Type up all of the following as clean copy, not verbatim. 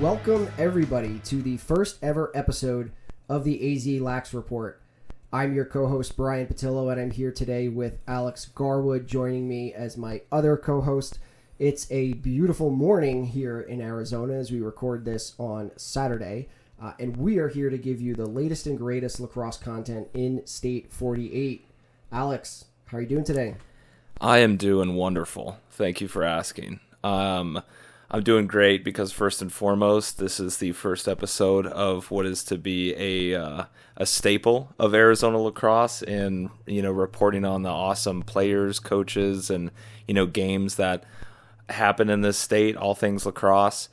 Welcome, everybody, to the first ever episode of the AZ LAX Report. I'm your co-host, Brian Patillo, and I'm here today with Alex Garwood joining me as my other co-host. It's a beautiful morning here in Arizona as we record this on Saturday, and we are here to give you the latest and greatest lacrosse content in State 48. Alex, how are you doing today? I am doing wonderful. Thank you for asking. I'm doing great because first and foremost, this is the first episode of what is to be a staple of Arizona lacrosse, and reporting on the awesome players, coaches, and games that happen in this state. All things lacrosse.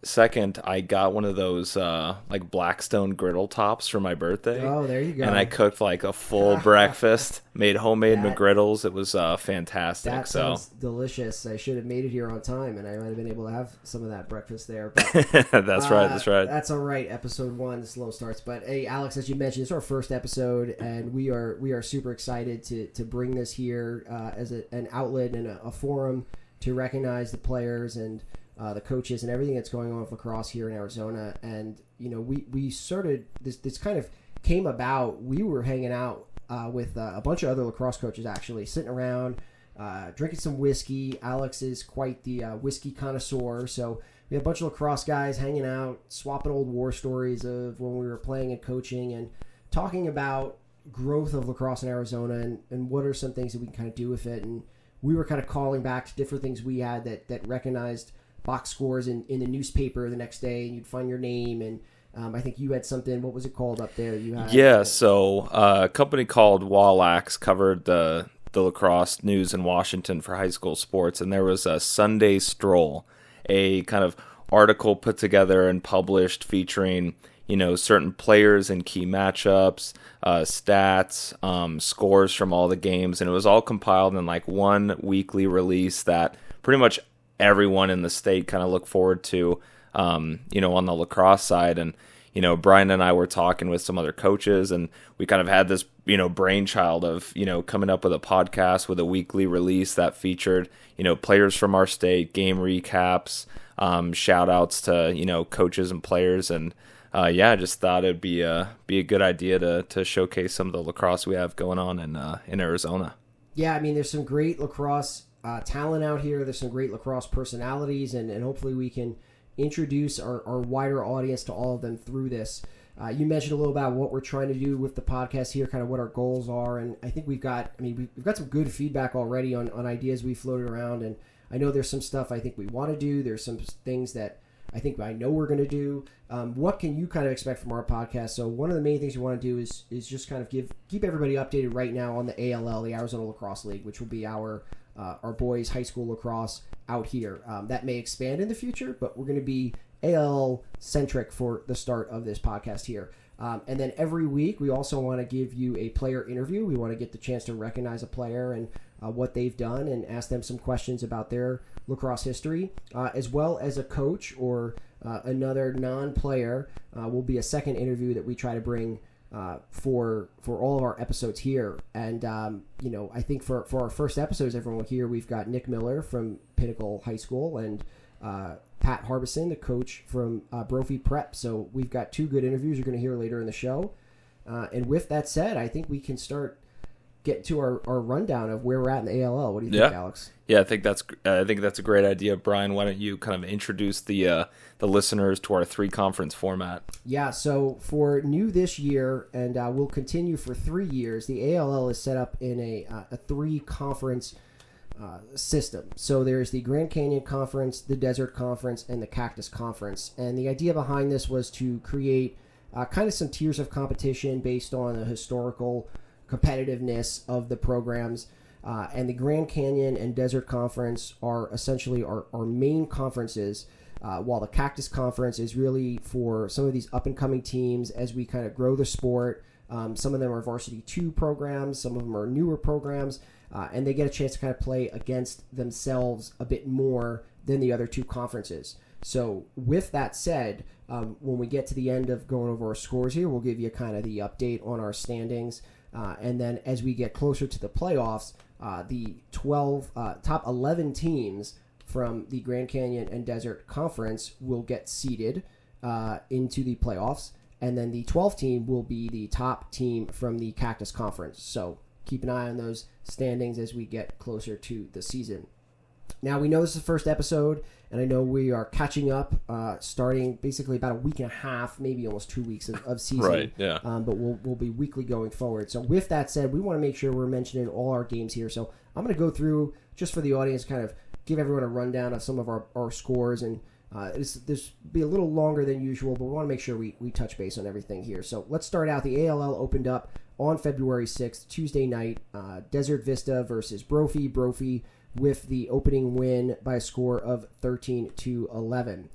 Second, I got one of those like Blackstone griddle tops for my birthday. Oh, there you go. And I cooked like a full breakfast, made homemade McGriddles. It was fantastic. That sounds delicious. I should have made it here on time, and I might have been able to have some of that breakfast there. But, That's right. That's all right. Episode 1, the slow starts. But hey, Alex, as you mentioned, it's our first episode, and we are super excited to bring this here as an outlet and a forum to recognize the players and the coaches and everything that's going on with lacrosse here in Arizona. And we started this kind of came about. We were hanging out with a bunch of other lacrosse coaches, actually sitting around drinking some whiskey. Alex is quite the whiskey connoisseur, so we had a bunch of lacrosse guys hanging out, swapping old war stories of when we were playing and coaching, and talking about growth of lacrosse in Arizona and what are some things that we can kind of do with it. And we were kind of calling back to different things we had that recognized box scores in the newspaper the next day, and you'd find your name. And I think you had something. What was it called up there? You had So a company called Wallax covered the lacrosse news in Washington for high school sports, and there was a Sunday Stroll, a kind of article put together and published featuring certain players and key matchups, stats, scores from all the games, and it was all compiled in like one weekly release that pretty much everyone in the state kind of look forward to, on the lacrosse side. And, Brian and I were talking with some other coaches, and we kind of had this, brainchild of, coming up with a podcast with a weekly release that featured, players from our state, game recaps, shout outs to, coaches and players. And, I just thought it'd be a good idea to showcase some of the lacrosse we have going on in Arizona. Yeah. I mean, there's some great lacrosse talent out here. There's some great lacrosse personalities, and hopefully we can introduce our wider audience to all of them through this. You mentioned a little about what we're trying to do with the podcast here, kind of what our goals are, and I think we've got some good feedback already on ideas we floated around, and I know there's some stuff I think we want to do. There's some things that I know we're going to do. What can you kind of expect from our podcast? So one of the main things we want to do is just kind of keep everybody updated right now on the ALL, the Arizona Lacrosse League, which will be our boys high school lacrosse out here. That may expand in the future, but we're going to be ALL centric for the start of this podcast here. And then every week we also want to give you a player interview. We want to get the chance to recognize a player and what they've done and ask them some questions about their lacrosse history, as well as a coach or another non-player will be a second interview that we try to bring for all of our episodes here. And I think for our first episodes, everyone here, we've got Nick Miller from Pinnacle High School and Pat Harbeson, the coach from Brophy Prep. So we've got 2 good interviews you're going to hear later in the show. And with that said, I think we can start getting to our rundown of where we're at in the ALL. What do you think, Alex? Yeah, I think that's a great idea, Brian. Why don't you kind of introduce the listeners to our 3-conference format? Yeah, so for new this year, and we'll continue for 3 years, the ALL is set up in a 3-conference system. So there's the Grand Canyon Conference, the Desert Conference, and the Cactus Conference. And the idea behind this was to create kind of some tiers of competition based on the historical competitiveness of the programs. And the Grand Canyon and Desert Conference are essentially our main conferences, while the Cactus Conference is really for some of these up-and-coming teams as we kind of grow the sport. Some of them are Varsity 2 programs, some of them are newer programs, and they get a chance to kind of play against themselves a bit more than the other 2 conferences. So with that said, when we get to the end of going over our scores here, we'll give you kind of the update on our standings. And then as we get closer to the playoffs, the top 11 teams from the Grand Canyon and Desert Conference will get seeded into the playoffs, and then the 12th team will be the top team from the Cactus Conference. So keep an eye on those standings as we get closer to the season. Now, we know this is the first episode, and I know we are catching up, starting basically about a week and a half, maybe almost 2 weeks of season. Right, yeah. But we'll be weekly going forward. So with that said, we want to make sure we're mentioning all our games here. So I'm going to go through, just for the audience, kind of give everyone a rundown of some of our scores, and this be a little longer than usual, but we want to make sure we touch base on everything here. So let's start out. The ALL opened up on February 6th, Tuesday night, Desert Vista versus Brophy. Brophy with the opening win by a score of 13-11.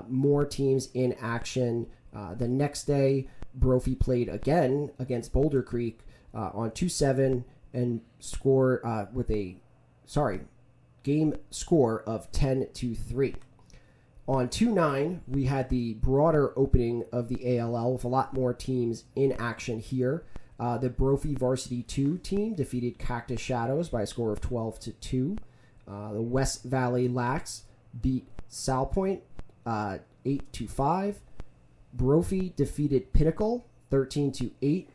More teams in action. The next day, Brophy played again against Boulder Creek on 2-7 and scored with a game score of 10-3. On 2-9, we had the broader opening of the ALL with a lot more teams in action here. The Brophy Varsity 2 team defeated Cactus Shadows by a score of 12-2. The West Valley Lax beat Salpointe 8-5. Brophy defeated Pinnacle 13-8.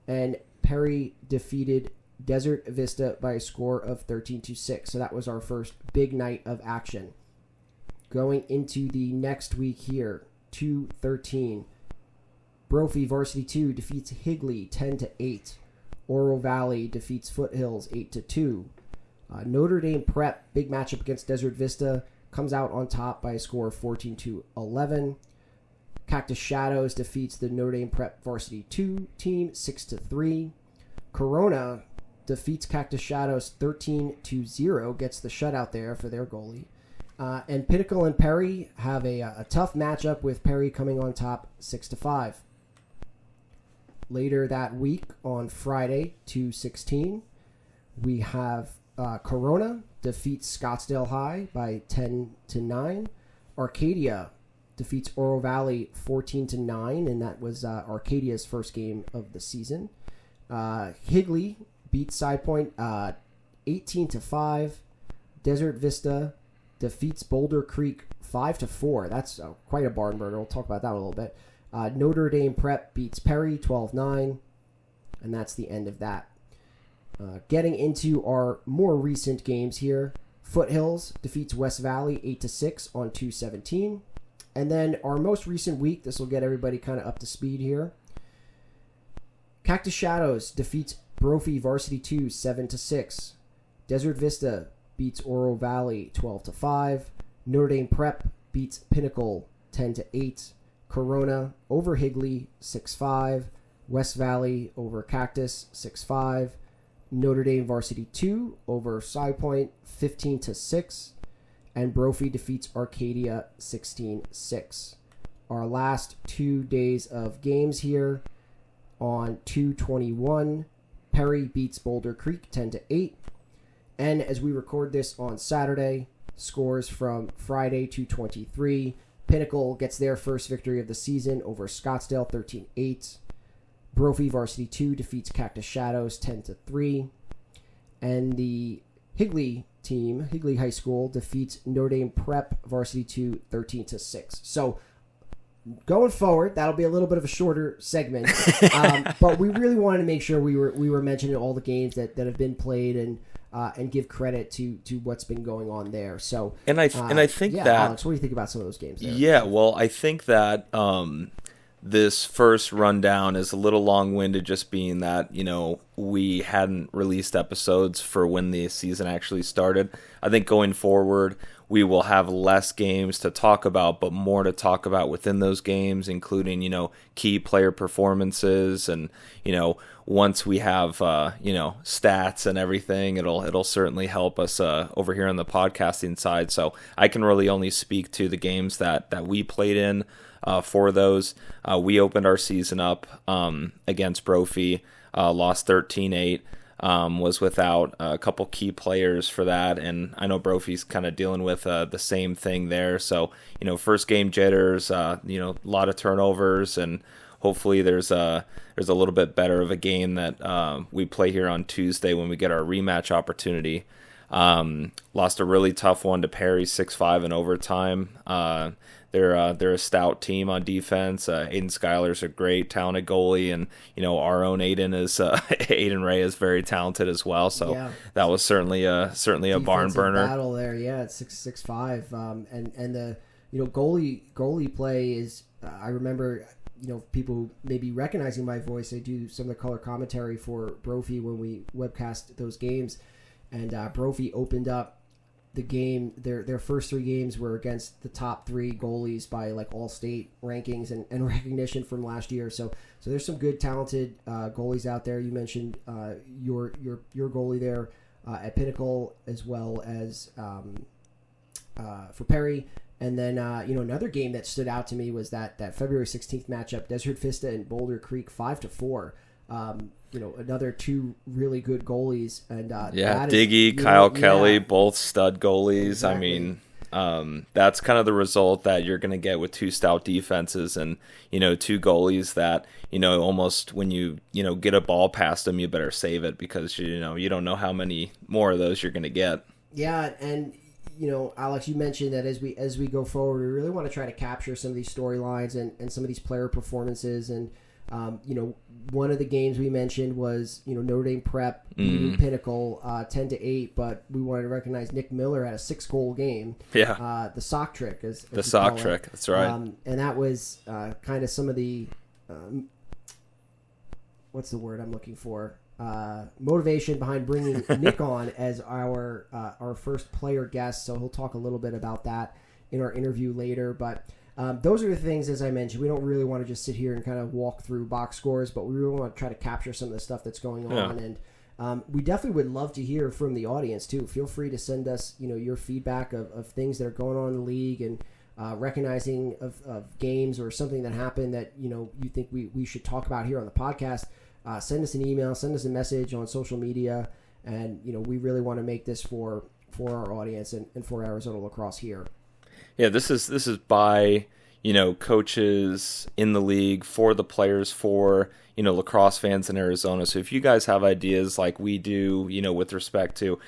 And Perry defeated Desert Vista by a score of 13-6. So that was our first big night of action. Going into the next week here, 2-13. Brophy Varsity 2 defeats Higley 10-8. Oro Valley defeats Foothills 8-2. Notre Dame Prep, big matchup against Desert Vista, comes out on top by a score of 14-11. Cactus Shadows defeats the Notre Dame Prep Varsity 2 team 6-3. Corona defeats Cactus Shadows 13-0, gets the shutout there for their goalie. And Pinnacle and Perry have a tough matchup with Perry coming on top 6-5. Later that week on Friday, 2-16, we have Corona defeats Scottsdale High by 10-9. Arcadia defeats Oro Valley 14-9, and that was Arcadia's first game of the season. Higley beats Side Point 18-5. Desert Vista defeats Boulder Creek 5-4. That's quite a barn burner. We'll talk about that a little bit. Notre Dame Prep beats Perry 12-9, and that's the end of that. Getting into our more recent games here, Foothills defeats West Valley 8-6 on 2-17. And then our most recent week, this will get everybody kind of up to speed here. Cactus Shadows defeats Brophy Varsity 2 7-6. Desert Vista beats Oro Valley 12-5. Notre Dame Prep beats Pinnacle 10-8. Corona over Higley 6-5. West Valley over Cactus 6-5. Notre Dame Varsity 2 over Side Point 15-6. And Brophy defeats Arcadia 16-6. Our last 2 days of games here. On 2/21, Perry beats Boulder Creek 10-8. And as we record this on Saturday, scores from Friday 2/23. Pinnacle gets their first victory of the season over Scottsdale 13-8. Brophy Varsity 2 defeats Cactus Shadows 10-3. And the Higley team, Higley High School, defeats Notre Dame Prep Varsity 2 13-6. So going forward, that'll be a little bit of a shorter segment, but we really wanted to make sure we were mentioning all the games that have been played and give credit to what's been going on there. So and I think that Alex, what do you think about some of those games there? Yeah, well, I think that this first rundown is a little long-winded, just being that we hadn't released episodes for when the season actually started. I think going forward, we will have less games to talk about, but more to talk about within those games, including, key player performances. And, once we have, stats and everything, it'll certainly help us over here on the podcasting side. So I can really only speak to the games that we played in for those. We opened our season up against Brophy, lost 13-8. Was without a couple key players for that, and I know Brophy's kind of dealing with the same thing there. So, first game jitters, a lot of turnovers, and hopefully there's a little bit better of a game that we play here on Tuesday when we get our rematch opportunity. Lost a really tough one to Perry, 6-5 in overtime. They're a stout team on defense. Aiden Schuyler's a great, talented goalie, and our own Aiden is Aiden Ray is very talented as well. So that was certainly a barn burner battle there. Yeah, it's 6-5, and the goalie play is. I remember people maybe recognizing my voice. I do some of the color commentary for Brophy when we webcast those games, and Brophy opened up the game. Their first 3 games were against the top 3 goalies by like all state rankings and recognition from last year. So there's some good talented goalies out there. You mentioned your goalie there at Pinnacle, as well as for Perry. And then another game that stood out to me was that February 16th matchup, Desert Vista and Boulder Creek, 5-4. Another 2 really good goalies, and Diggy, Kyle Kelly, both stud goalies. Exactly. I mean, that's kind of the result that you're going to get with 2 stout defenses and 2 goalies that almost when you get a ball past them, you better save it, because you don't know how many more of those you're going to get. Yeah, and Alex, you mentioned that as we go forward, we really want to try to capture some of these storylines and some of these player performances. And one of the games we mentioned was Notre Dame Prep beating Pinnacle 10-8, but we wanted to recognize Nick Miller had a 6-goal game. Yeah, the sock trick, as the sock trick. That's right. And that was kind of some of the what's the word I'm looking for? Motivation behind bringing Nick on as our first player guest. So he'll talk a little bit about that in our interview later. But those are the things, as I mentioned, we don't really want to just sit here and kind of walk through box scores, but we really want to try to capture some of the stuff that's going on. And we definitely would love to hear from the audience too. Feel free to send us, your feedback of things that are going on in the league, and recognizing of games or something that happened that, you think we should talk about here on the podcast. Send us an email, send us a message on social media, and we really want to make this for our audience and for Arizona lacrosse here. Yeah, this is by coaches in the league, for the players, for lacrosse fans in Arizona. So if you guys have ideas like we do, with respect to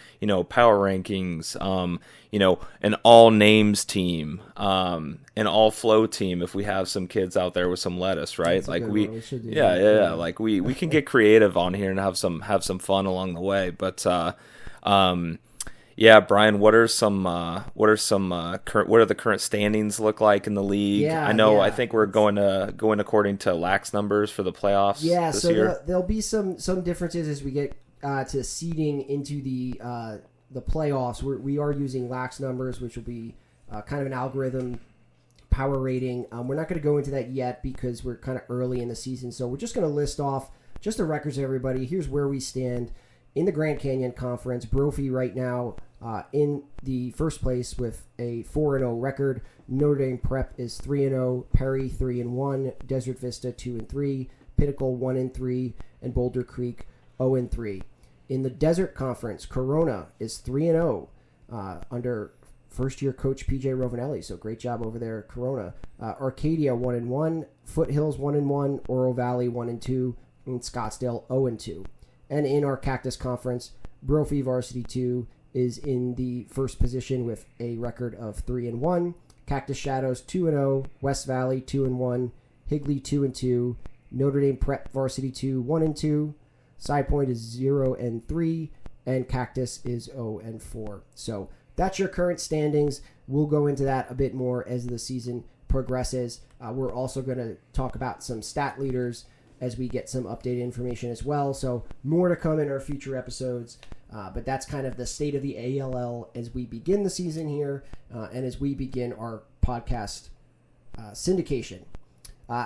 power rankings, an all names team, an all flow team, if we have some kids out there with some lettuce, right? Like we like we can get creative on here and have some fun along the way. But Brian, what are the current standings look like in the league? I think we're going according to lax numbers for the playoffs. Yeah, this so year. There'll be some differences as we get to seeding into the playoffs. We are using lax numbers, which will be kind of an algorithm power rating. We're not going to go into that yet because we're kind of early in the season. So we're just going to list off just the records of everybody. Here's where we stand in the Grand Canyon Conference. Brophy right now in the first place with a 4-0 record. Notre Dame Prep is 3-0, Perry 3-1, Desert Vista 2-3, Pinnacle 1-3, and Boulder Creek 0-3. In the Desert Conference, Corona is 3-0 under first-year coach PJ Rovinelli. So great job over there, Corona. Arcadia 1-1, Foothills 1-1, Oro Valley 1-2, and Scottsdale 0-2. And in our Cactus Conference, Brophy Varsity 2 is in the first position with a record of 3-1. Cactus Shadows 2-0, West Valley 2-1, Higley 2-2, Notre Dame Prep Varsity 2 1-2, Side Point is 0-3, and Cactus is 0-4. So that's your current standings. We'll go into that a bit more as the season progresses. We're also going to talk about some stat leaders as we get some updated information as well. So more to come in our future episodes. But that's kind of the state of the ALL as we begin the season here and as we begin our podcast syndication.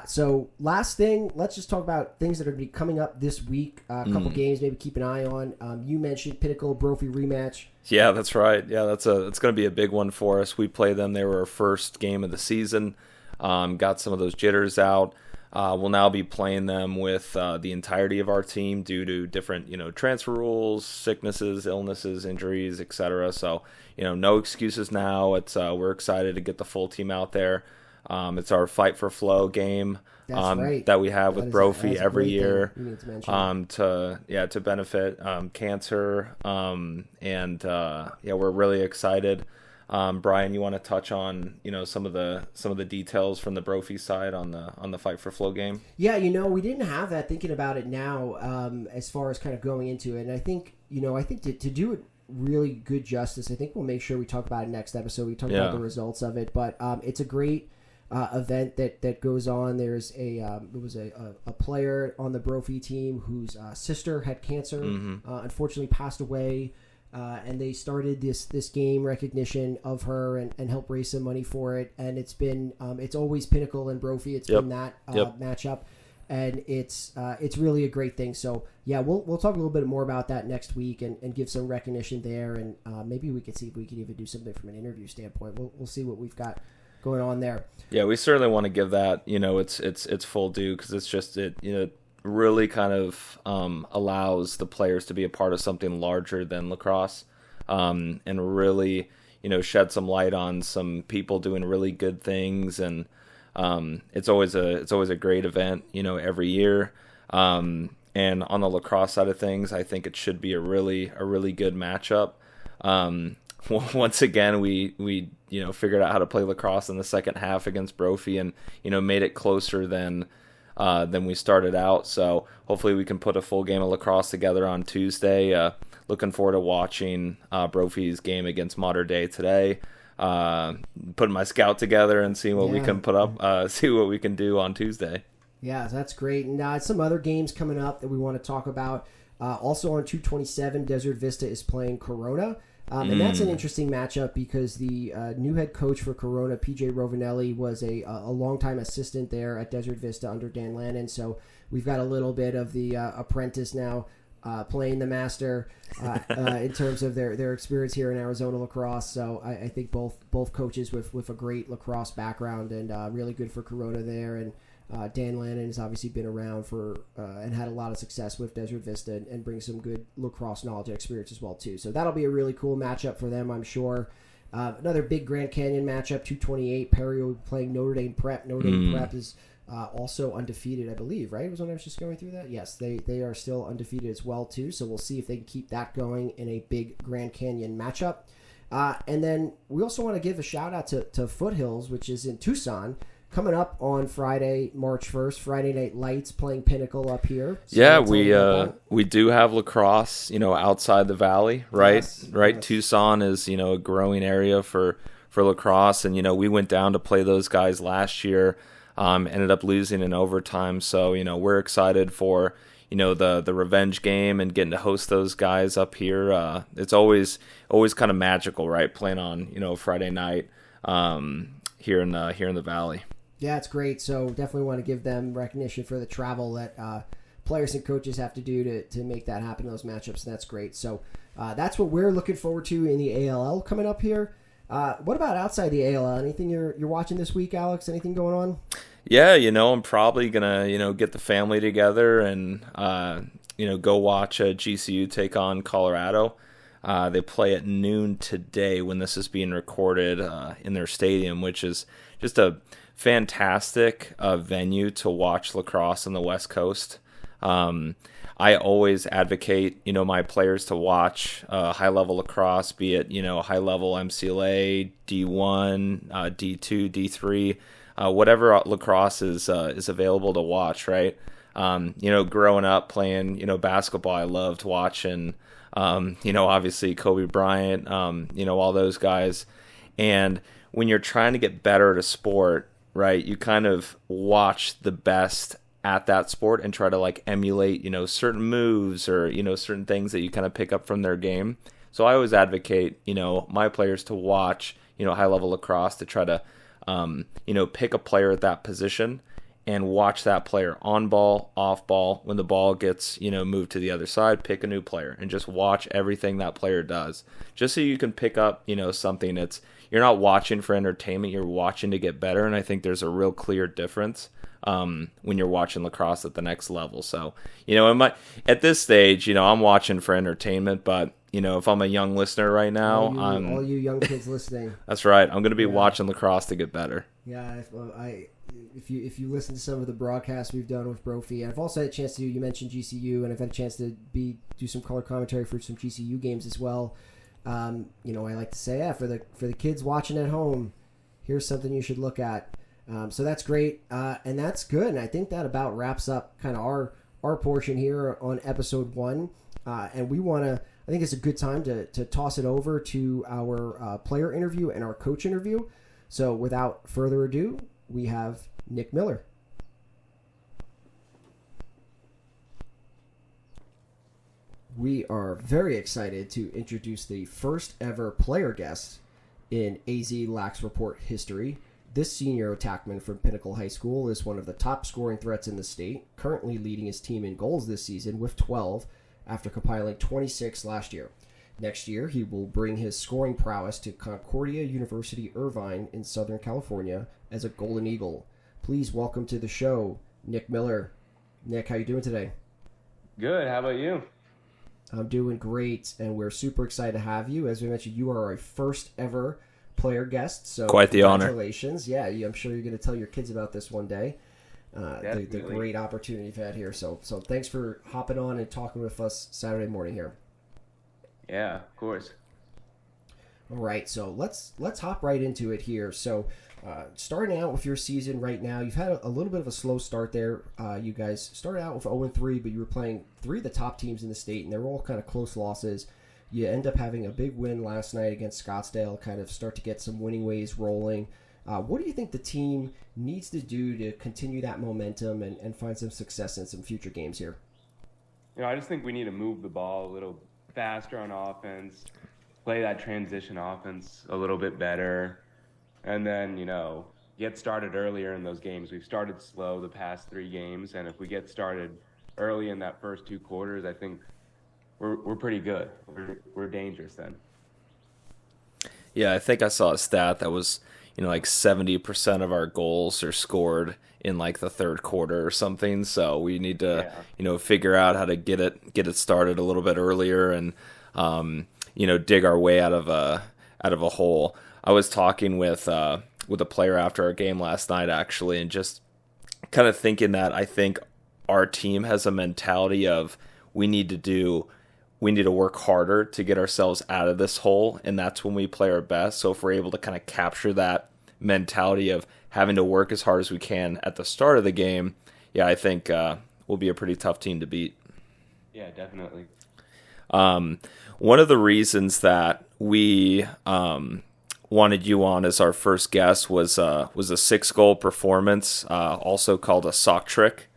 So last thing, let's just talk about things that are going to be coming up this week. A couple games maybe keep an eye on. You mentioned Pinnacle Brophy rematch. Yeah, that's right. Yeah, it's going to be a big one for us. We play them. They were our first game of the season. Got some of those jitters out. We'll now be playing them with the entirety of our team due to different, transfer rules, sicknesses, illnesses, injuries, etc. So, no excuses now. We're excited to get the full team out there. It's our Fight for Flow game. That's right. That we have with Brophy every year, to benefit cancer, we're really excited. Brian, you want to touch on some of the details from the Brophy side on the Fight for Flow game? Yeah, we didn't have that. Thinking about it now, as far as kind of going into it, and I think to do it really good justice, I think we'll make sure we talk about it next episode. We talk about the results of it, but it's a great event that goes on. There was a player on the Brophy team whose sister had cancer, unfortunately passed away, and they started this game recognition of her and help raise some money for it. And it's always Pinnacle and Brophy. It's been that matchup, and it's really a great thing. So yeah, we'll talk a little bit more about that next week and give some recognition there, and maybe we could see if we can even do something from an interview standpoint. We'll see what we've got going on there. Yeah, we certainly want to give that it's full due, because it's just really kind of allows the players to be a part of something larger than lacrosse, and really shed some light on some people doing really good things, and it's always a great event every year, and on the lacrosse side of things, I think it should be a really good matchup. Once again, we figured out how to play lacrosse in the second half against Brophy, and made it closer than we started out. So hopefully we can put a full game of lacrosse together on Tuesday. Looking forward to watching Brophy's game against Mater Dei today. Putting my scout together and seeing what we can put up. See what we can do on Tuesday. Yeah, that's great. And some other games coming up that we want to talk about. Also on 2/27, Desert Vista is playing Corona. And that's an interesting matchup because the new head coach for Corona, PJ Rovinelli, was a longtime assistant there at Desert Vista under Dan Lannon. So we've got a little bit of the apprentice now playing the master in terms of their experience here in Arizona lacrosse. So I think both coaches with a great lacrosse background, and really good for Corona there. And Dan Lannon has obviously been around for and had a lot of success with Desert Vista and brings some good lacrosse knowledge and experience as well too. So that'll be a really cool matchup for them, I'm sure. Another big Grand Canyon matchup, 2/28. Perry will be playing Notre Dame Prep. Notre Dame Prep is also undefeated, I believe, right? Was when I was just going through that? Yes, they are still undefeated as well too. So we'll see if they can keep that going in a big Grand Canyon matchup. And then we also want to give a shout out to Foothills, which is in Tucson, coming up on Friday, March 1st, Friday Night Lights playing Pinnacle up here. So we do have lacrosse, outside the valley, right? Yes, right. Yes. Tucson is, a growing area for lacrosse, and we went down to play those guys last year, ended up losing in overtime. So we're excited for the revenge game and getting to host those guys up here. It's always kind of magical, right? Playing on Friday night here in the valley. Yeah, it's great. So definitely want to give them recognition for the travel that players and coaches have to do to make that happen, those matchups, and that's great. So that's what we're looking forward to in the ALL coming up here. What about outside the ALL? Anything you're watching this week, Alex? Anything going on? Yeah, I'm probably gonna get the family together and go watch GCU take on Colorado. They play at noon today when this is being recorded in their stadium, which is just a fantastic venue to watch lacrosse on the West Coast. I always advocate, my players to watch high-level lacrosse, be it, high-level MCLA, D1, D2, D3, whatever lacrosse is available to watch, right? Growing up playing, basketball, I loved watching, obviously Kobe Bryant, all those guys. And when you're trying to get better at a sport, right, you kind of watch the best at that sport and try to emulate, certain moves or, certain things that you kind of pick up from their game. So I always advocate, my players to watch, high level lacrosse, to try to, pick a player at that position and watch that player on ball, off ball. When the ball gets, moved to the other side, pick a new player and just watch everything that player does, just so you can pick up, something that's, you're not watching for entertainment, you're watching to get better. And I think there's a real clear difference when you're watching lacrosse at the next level. So, at this stage, I'm watching for entertainment, but if I'm a young listener right now, all you young kids listening. That's right. I'm going to be watching lacrosse to get better. Yeah, if you listen to some of the broadcasts we've done with Brophy, and I've also had a chance to you mentioned GCU, and I've had a chance to do some color commentary for some GCU games as well. I like to say, for the kids watching at home, here's something you should look at. So that's great, and that's good. And I think that about wraps up kind of our portion here on episode 1. And I think it's a good time to toss it over to our player interview and our coach interview. So without further ado, we have Nick Miller. We are very excited to introduce the first ever player guest in AZ LAX Report history. This senior attackman from Pinnacle High School is one of the top scoring threats in the state, currently leading his team in goals this season with 12 after compiling 26 last year. Next year, he will bring his scoring prowess to Concordia University Irvine in Southern California as a Golden Eagle. Please welcome to the show, Nick Miller. Nick, how you doing today? Good. How about you? I'm doing great, and we're super excited to have you. As we mentioned, you are our first ever player guest, so quite the honor. Congratulations. Yeah, I'm sure you're going to tell your kids about this one day. The great opportunity you've had here. So thanks for hopping on and talking with us Saturday morning here. Yeah, of course. All right, so let's hop right into it here. So starting out with your season right now, you've had a little bit of a slow start there. You guys started out with 0-3, but you were playing 3 of the top teams in the state, and they were all kind of close losses. You end up having a big win last night against Scottsdale, kind of start to get some winning ways rolling. What do you think the team needs to do to continue that momentum and find some success in some future games here? I just think we need to move the ball a little faster on offense, play that transition offense a little bit better, and then, get started earlier in those games. We've started slow the past 3 games, and if we get started early in that first 2 quarters, I think we're pretty good. We're dangerous then. Yeah, I think I saw a stat that was, like 70% of our goals are scored in like the third quarter or something. So we need to, figure out how to get it started a little bit earlier and, dig our way out of a hole. I was talking with a player after our game last night, actually, and just kind of thinking that I think our team has a mentality of we need to work harder to get ourselves out of this hole, and that's when we play our best. So if we're able to kind of capture that mentality of having to work as hard as we can at the start of the game, I think we'll be a pretty tough team to beat. Yeah, definitely. One of the reasons that we wanted you on as our first guest was a 6-goal performance, also called a sock trick,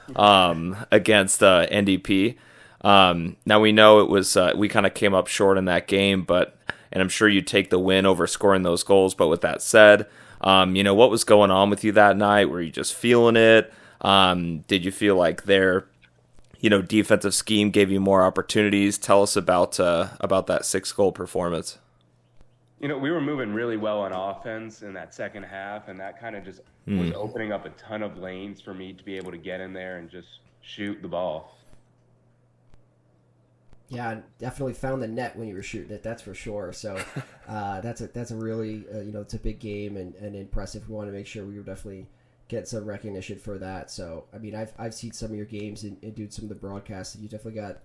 against NDP. Now we know it was we kind of came up short in that game, and I'm sure you take the win over scoring those goals. But with that said, what was going on with you that night? Were you just feeling it? Did you feel like their defensive scheme gave you more opportunities? Tell us about that 6-goal performance. We were moving really well on offense in that second half, and that kind of just was opening up a ton of lanes for me to be able to get in there and just shoot the ball. Yeah, definitely found the net when you were shooting it. That's for sure. So that's a really it's a big game and impressive. We want to make sure we were definitely get some recognition for that. So I mean, I've seen some of your games and do some of the broadcasts. And you definitely got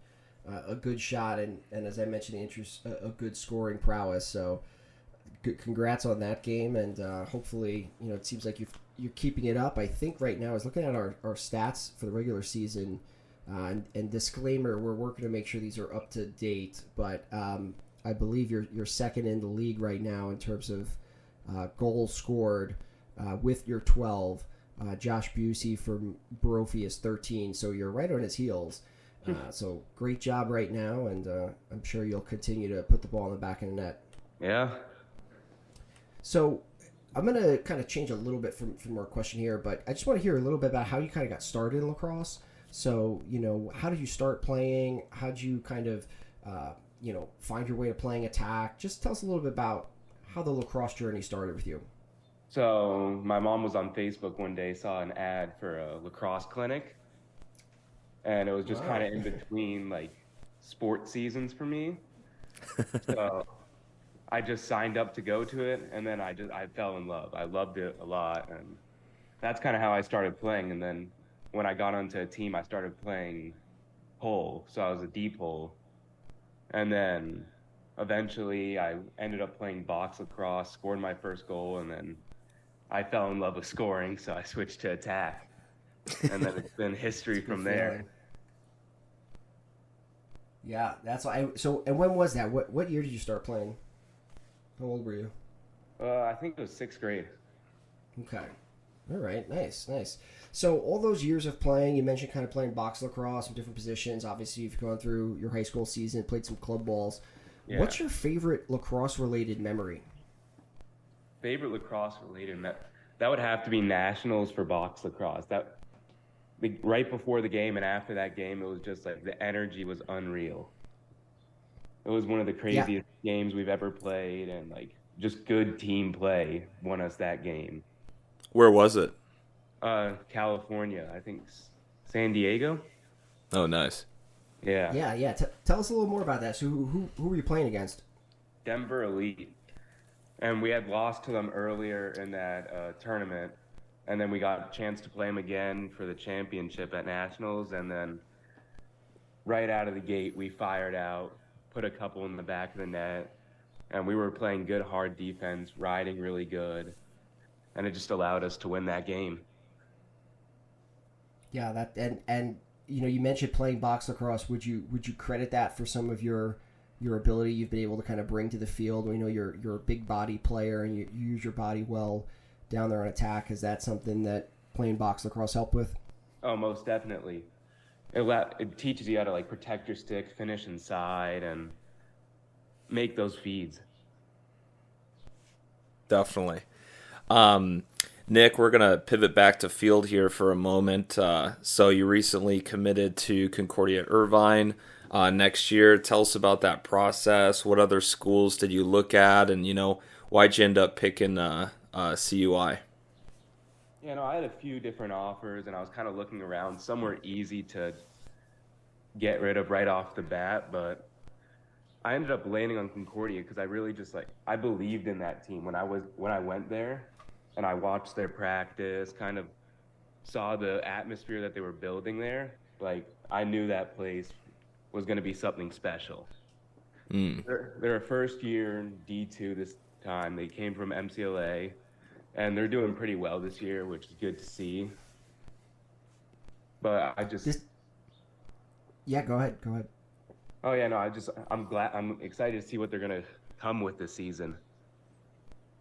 a good shot and as I mentioned, a good scoring prowess. So congrats on that game, and hopefully it seems like you're keeping it up. I think right now I was looking at our stats for the regular season. And disclaimer, we're working to make sure these are up to date, but I believe you're second in the league right now in terms of goals scored with your 12. Josh Busey from Brophy is 13, so you're right on his heels. So great job right now, and I'm sure you'll continue to put the ball in the back of the net. Yeah. So I'm going to kind of change a little bit from our question here, but I just want to hear a little bit about how you kind of got started in lacrosse. So, how did you start playing? How did you kind of, find your way to playing attack? Just tell us a little bit about how the lacrosse journey started with you. So my mom was on Facebook one day, saw an ad for a lacrosse clinic, and it was just kind of in between, like, sport seasons for me. So I just signed up to go to it, and then I fell in love. I loved it a lot, and that's kind of how I started playing. And then when I got onto a team, I started playing pole, so I was a D pole, and then eventually I ended up playing box lacrosse, scored my first goal, and then I fell in love with scoring, so I switched to attack, and then it's been history from there. Feeling. Yeah, that's why. So, and when was that? What year did you start playing? How old were you? I think it was 6th grade. Okay. All right. Nice. So all those years of playing, you mentioned kind of playing box lacrosse, some different positions. Obviously, you've gone through your high school season, played some club balls. Yeah. What's your favorite lacrosse-related memory? Favorite lacrosse-related that would have to be nationals for box lacrosse. Right before the game and after that game, it was just like the energy was unreal. It was one of the craziest games we've ever played, and like just good team play won us that game. Where was it? California, I think San Diego. Oh, nice. Yeah. Yeah. Tell us a little more about that. So who were you playing against? Denver Elite. And we had lost to them earlier in that tournament. And then we got a chance to play them again for the championship at Nationals. And then right out of the gate, we fired out, put a couple in the back of the net. And we were playing good, hard defense, riding really good. And it just allowed us to win that game. Yeah, that and you mentioned playing box lacrosse. Would you credit that for some of your ability you've been able to kind of bring to the field? We know you're a big body player and you use your body well down there on attack. Is that something that playing box lacrosse helped with? Oh, most definitely. It teaches you how to like protect your stick, finish inside, and make those feeds. Definitely. Nick, we're going to pivot back to field here for a moment. So you recently committed to Concordia Irvine next year. Tell us about that process. What other schools did you look at? And, why'd you end up picking CUI? I had a few different offers, and I was kind of looking around. Some were easy to get rid of right off the bat, but I ended up landing on Concordia because I really just I believed in that team when I went there. And I watched their practice, kind of saw the atmosphere that they were building there. I knew that place was going to be something special. They're a first year D2 this time. They came from MCLA, and they're doing pretty well this year, which is good to see. But Yeah, go ahead. Oh yeah, no, I'm excited to see what they're going to come with this season.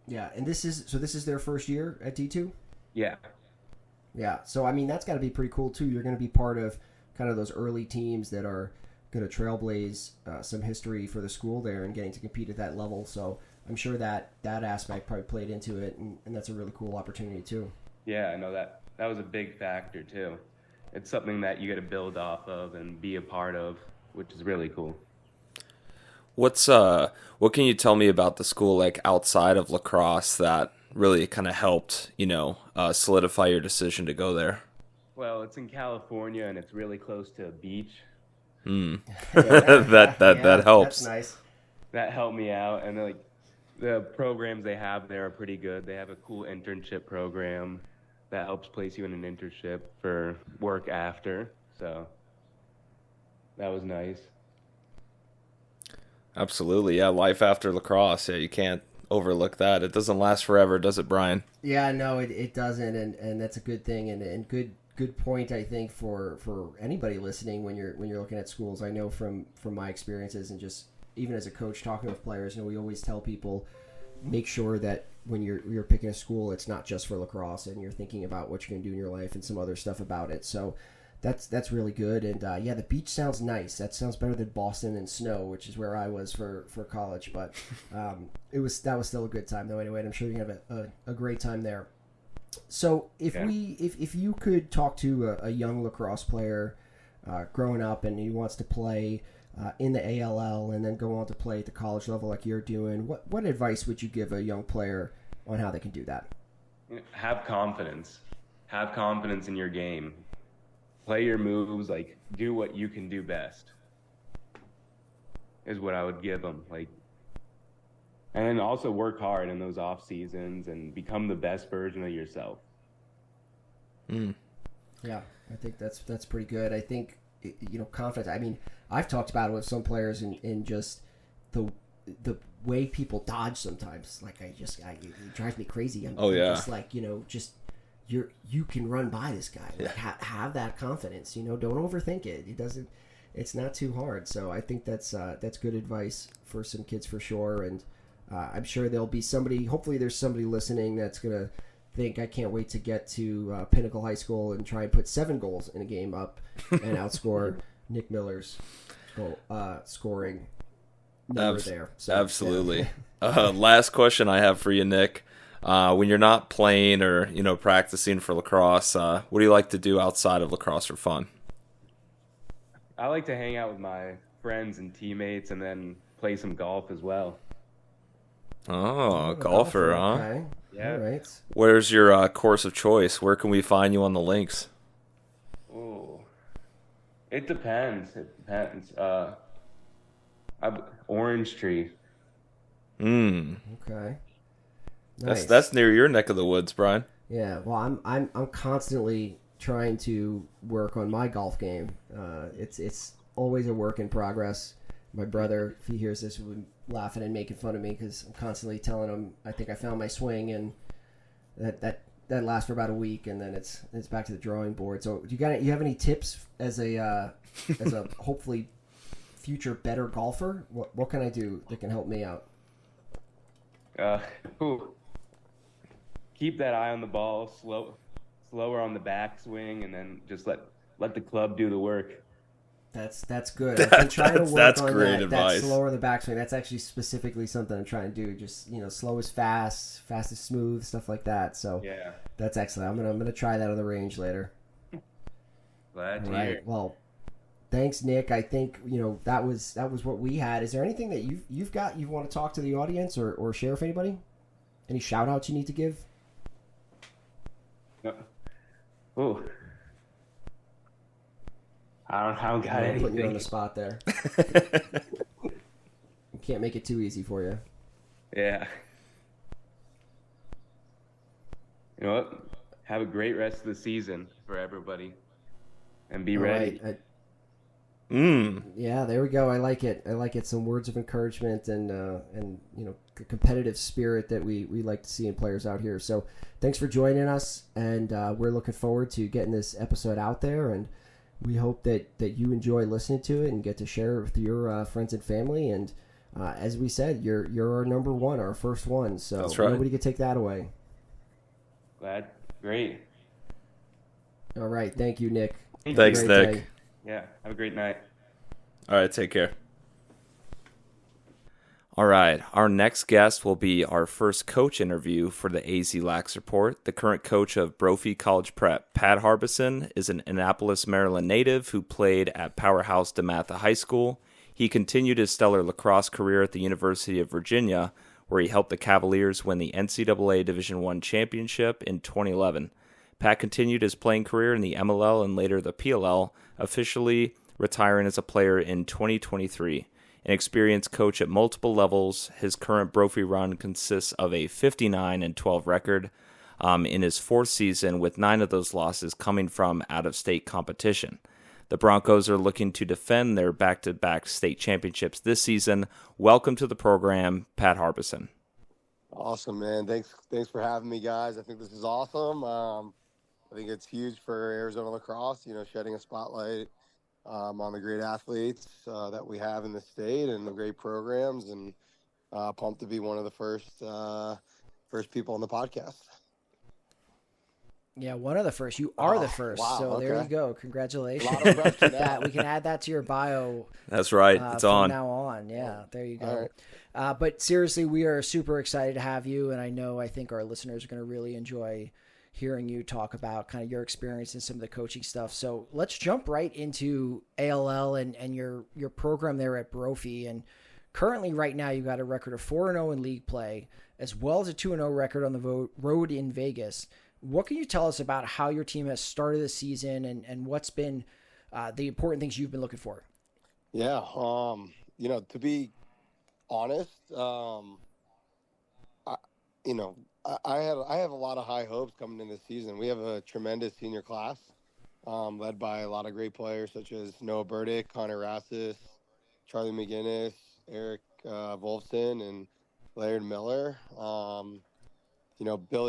Yeah, and this is their first year at D2? Yeah. Yeah, so that's got to be pretty cool too. You're going to be part of kind of those early teams that are going to trailblaze some history for the school there and getting to compete at that level. So I'm sure that aspect probably played into it, and that's a really cool opportunity too. Yeah, I know that was a big factor too. It's something that you get to build off of and be a part of, which is really cool. What can you tell me about the school outside of lacrosse that really kind of helped solidify your decision to go there? Well, it's in California and it's really close to a beach. That helps. That's nice. That helped me out, and the programs they have there are pretty good. They have a cool internship program that helps place you in an internship for work after. So that was nice. Absolutely, yeah. Life after lacrosse, yeah, you can't overlook that. It doesn't last forever, does it, Brian? Yeah, no, it doesn't, and that's a good thing, and good point, I think, for anybody listening when you're looking at schools. I know from my experiences and just even as a coach talking with players, we always tell people make sure that when you're picking a school, it's not just for lacrosse, and you're thinking about what you're going to do in your life and some other stuff about it. So that's really good. And the beach sounds nice. That sounds better than Boston and snow, which is where I was for college. But that was still a good time though. Anyway, and I'm sure you have a great time there. So if you could talk to a young lacrosse player growing up and he wants to play in the ALL and then go on to play at the college level like you're doing, what advice would you give a young player on how they can do that? Have confidence. Have confidence in your game. Play your moves, do what you can do best. is what I would give them. Like, and then also work hard in those off seasons and become the best version of yourself. Yeah, I think that's pretty good. I think, confidence. I mean, I've talked about it with some players in just the way people dodge sometimes. Like it drives me crazy. I'm just like, you can run by this guy. Like, have that confidence. Don't overthink it. It's not too hard. So I think that's good advice for some kids for sure. And I'm sure there'll be somebody. Hopefully, there's somebody listening that's gonna think, I can't wait to get to Pinnacle High School and try and put 7 goals in a game up and outscore Nick Miller's scoring number there. So, absolutely. Yeah. Last question I have for you, Nick. When you're not playing or practicing for lacrosse, what do you like to do outside of lacrosse for fun? I like to hang out with my friends and teammates and then play some golf as well. Oh, golfer, huh? Okay. Yeah. All right. Where's your course of choice? Where can we find you on the links? Oh, it depends. Orange Tree. Okay. Nice. That's near your neck of the woods, Brian. Yeah. Well, I'm constantly trying to work on my golf game. It's always a work in progress. My brother, if he hears this, would be laughing and making fun of me because I'm constantly telling him I think I found my swing, and that lasts for about a week, and then it's back to the drawing board. So you have any tips as a hopefully future better golfer? What can I do that can help me out? Keep that eye on the ball, slower on the backswing, and then just let the club do the work. That's good. I've been trying to work on great that advice. Slower on the backswing. That's actually specifically something I'm trying to do. Just slow is fast, fast is smooth, stuff like that. So yeah, that's excellent. I'm gonna try that on the range later. Glad to All right. hear. Well, thanks, Nick. I think that was what we had. Is there anything that you've got you want to talk to the audience or share with anybody? Any shout outs you need to give? No. Oh. I don't got anything. Putting you on the spot there. Can't make it too easy for you. Yeah. You know what? Have a great rest of the season for everybody, and be ready. Right. Yeah, there we go. I like it. Some words of encouragement and the competitive spirit that we like to see in players out here. So thanks for joining us, and we're looking forward to getting this episode out there, and we hope that you enjoy listening to it and get to share it with your friends and family. And as we said, you're our number one, our first one. So that's right. Nobody can take that away. Great. All right. Thank you, Nick. Thanks, Nick. Day. Yeah. Have a great night. All right. Take care. All right, our next guest will be our first coach interview for the AZ LAX Report. The current coach of Brophy College Prep, Pat Harbeson, is an Annapolis, Maryland native who played at Powerhouse DeMatha High School. He continued his stellar lacrosse career at the University of Virginia, where he helped the Cavaliers win the NCAA Division I championship in 2011. Pat continued his playing career in the MLL and later the PLL, officially retiring as a player in 2023. An experienced coach at multiple levels, his current Brophy run consists of a 59-12 record in his 4th season, with 9 of those losses coming from out-of-state competition. The Broncos are looking to defend their back-to-back state championships this season. Welcome to the program, Pat Harbeson. Awesome, man. Thanks for having me, guys. I think this is awesome. I think it's huge for Arizona lacrosse, shedding a spotlight on the great athletes that we have in the state and the great programs, and pumped to be one of the first people on the podcast. Yeah, one of the first. You are the first. Wow, so okay. There you go. Congratulations. A lot of pressure now. That we can add that to your bio. That's right. It's from on. now on. Yeah, there you go. All right. But seriously, we are super excited to have you, and I think our listeners are going to really enjoy hearing you talk about kind of your experience and some of the coaching stuff. So let's jump right into ALL and your program there at Brophy. And currently right now you've got a record of 4-0 in league play, as well as a 2-0 record on the road in Vegas. What can you tell us about how your team has started the season and what's been the important things you've been looking for? Yeah. to be honest, I, I have a lot of high hopes coming in this season. We have a tremendous senior class, led by a lot of great players such as Noah Burdick, Connor Rassis, Charlie McGinnis, Eric Wolfson, and Laird Miller. Billy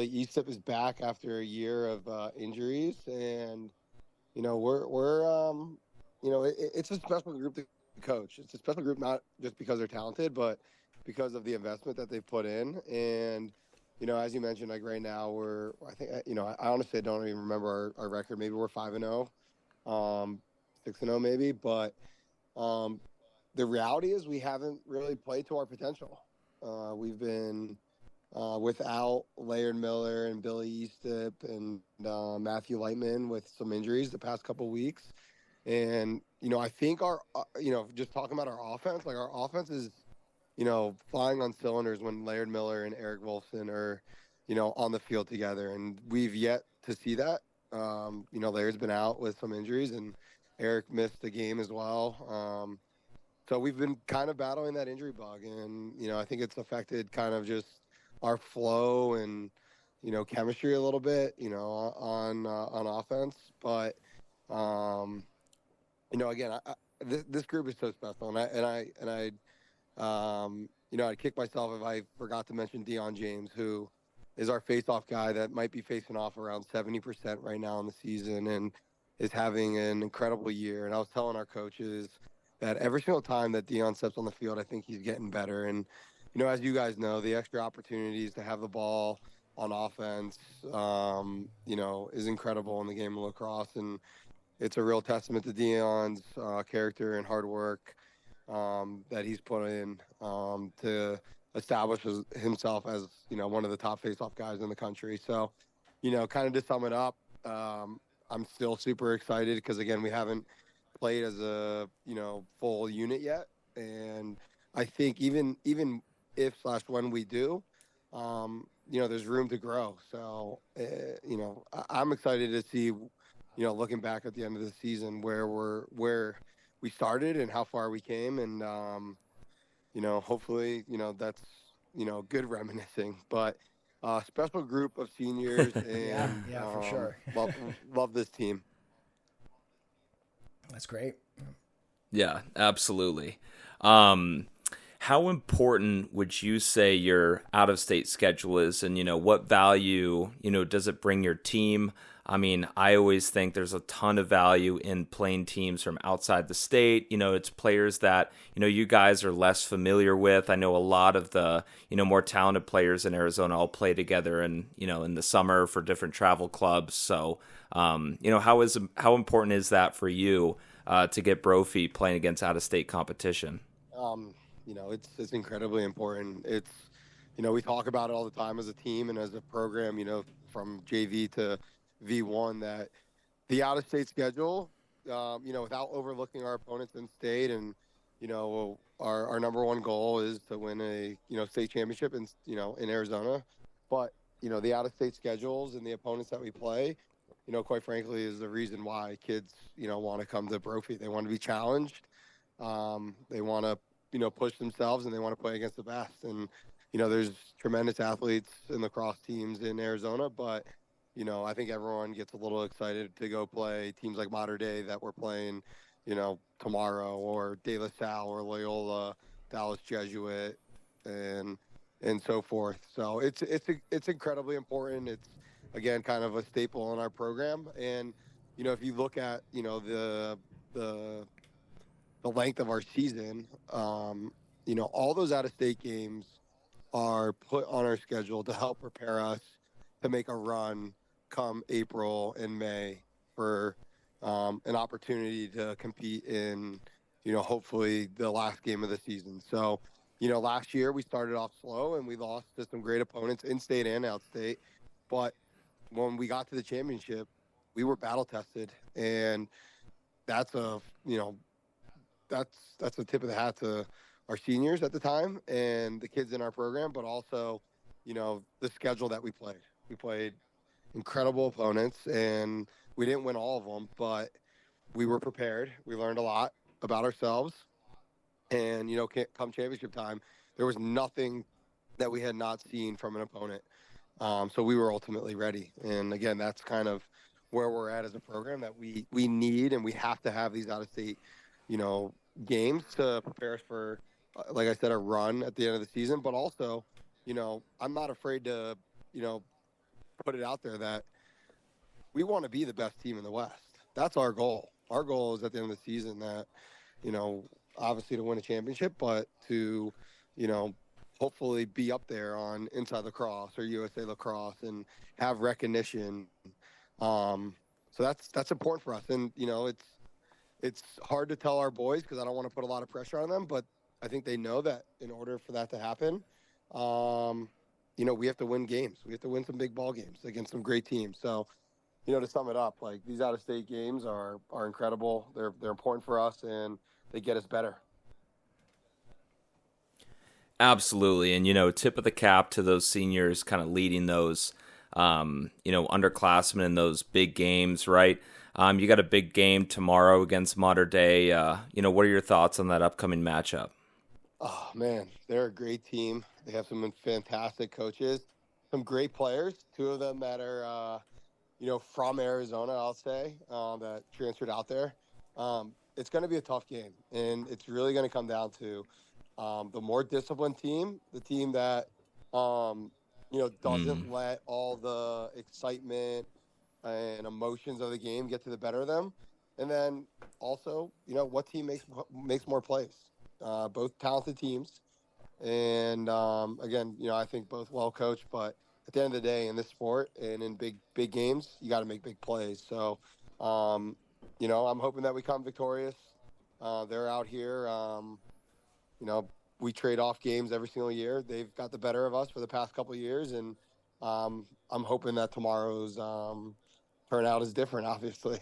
Eastep is back after a year of injuries, and it's a special group to coach. It's a special group not just because they're talented, but because of the investment that they've put in. And as you mentioned, like right now, I think I honestly don't even remember our record. Maybe we're 5-0, 6-0 maybe. But the reality is we haven't really played to our potential. We've been without Laird Miller and Billy Eastep and Matthew Lightman with some injuries the past couple of weeks. And, I think just talking about our offense, like our offense is, flying on cylinders when Laird Miller and Eric Wolfson are, on the field together. And we've yet to see that. Laird's been out with some injuries and Eric missed the game as well. So we've been kind of battling that injury bug. And, I think it's affected kind of just our flow and, chemistry a little bit, on offense. But, again, this group is so special, I'd kick myself if I forgot to mention Deion James, who is our face-off guy that might be facing off around 70% right now in the season and is having an incredible year. And I was telling our coaches that every single time that Deion steps on the field, I think he's getting better. And, as you guys know, the extra opportunities to have the ball on offense, is incredible in the game of lacrosse. And it's a real testament to Deion's character and hard work that he's put in to establish himself as, one of the top face-off guys in the country. So, kind of to sum it up, I'm still super excited because, again, we haven't played as a, full unit yet. And I think even if/when we do, there's room to grow. So, I'm excited to see, looking back at the end of the season where we started and how far we came. And, hopefully, that's, good reminiscing. But special group of seniors and yeah, for sure. love this team. That's great. Yeah, absolutely. How important would you say your out-of-state schedule is, and, what value, does it bring your team? I mean, I always think there's a ton of value in playing teams from outside the state. It's players that, you guys are less familiar with. I know a lot of the, more talented players in Arizona all play together and, in the summer for different travel clubs. So, how important is that for you to get Brophy playing against out-of-state competition? It's incredibly important. It's, we talk about it all the time as a team and as a program, from JV to V1, that the out-of-state schedule, without overlooking our opponents in state, and, our number one goal is to win a, state championship in Arizona. But, the out-of-state schedules and the opponents that we play, quite frankly, is the reason why kids, want to come to Brophy. They want to be challenged. They want to, push themselves, and they want to play against the best. And, there's tremendous athletes in lacrosse teams in Arizona, but, I think everyone gets a little excited to go play teams like Mater Dei that we're playing, tomorrow, or De La Salle or Loyola, Dallas Jesuit, and so forth. So it's incredibly important. It's, again, kind of a staple in our program. And, if you look at, the length of our season, all those out-of-state games are put on our schedule to help prepare us to make a run come April and May for an opportunity to compete in, hopefully the last game of the season. So, last year we started off slow and we lost to some great opponents in-state and out-state. But when we got to the championship, we were battle-tested. And that's a tip of the hat to our seniors at the time and the kids in our program, but also, the schedule that we played. We played incredible opponents, and we didn't win all of them, but we were prepared. We learned a lot about ourselves. And, come championship time, there was nothing that we had not seen from an opponent. So we were ultimately ready. And again, that's kind of where we're at as a program, that we need and we have to have these out-of-state, games to prepare us for, like I said, a run at the end of the season. But also, I'm not afraid to, put it out there that we want to be the best team in the West. That's our goal. Our goal is at the end of the season that, obviously to win a championship, but to, hopefully be up there on Inside Lacrosse or USA Lacrosse and have recognition. So that's important for us. And, it's hard to tell our boys because I don't want to put a lot of pressure on them, but I think they know that in order for that to happen, we have to win games. We have to win some big ball games against some great teams. So, to sum it up, like, these out-of-state games are incredible. They're important for us, and they get us better. Absolutely. And, tip of the cap to those seniors kind of leading those, underclassmen in those big games, right? You got a big game tomorrow against Mater Dei. What are your thoughts on that upcoming matchup? Oh, man, they're a great team. They have some fantastic coaches, some great players, two of them that are, from Arizona, I'll say, that transferred out there. It's going to be a tough game, and it's really going to come down to the more disciplined team, the team that, doesn't let all the excitement and emotions of the game get to the better of them. And then also, what team makes more plays. Both talented teams. And, again, I think both well coached, but at the end of the day, in this sport and in big games, you got to make big plays. So, I'm hoping that we come victorious. They're out here. We trade off games every single year. They've got the better of us for the past couple of years. And, I'm hoping that tomorrow's, turnout is different, obviously.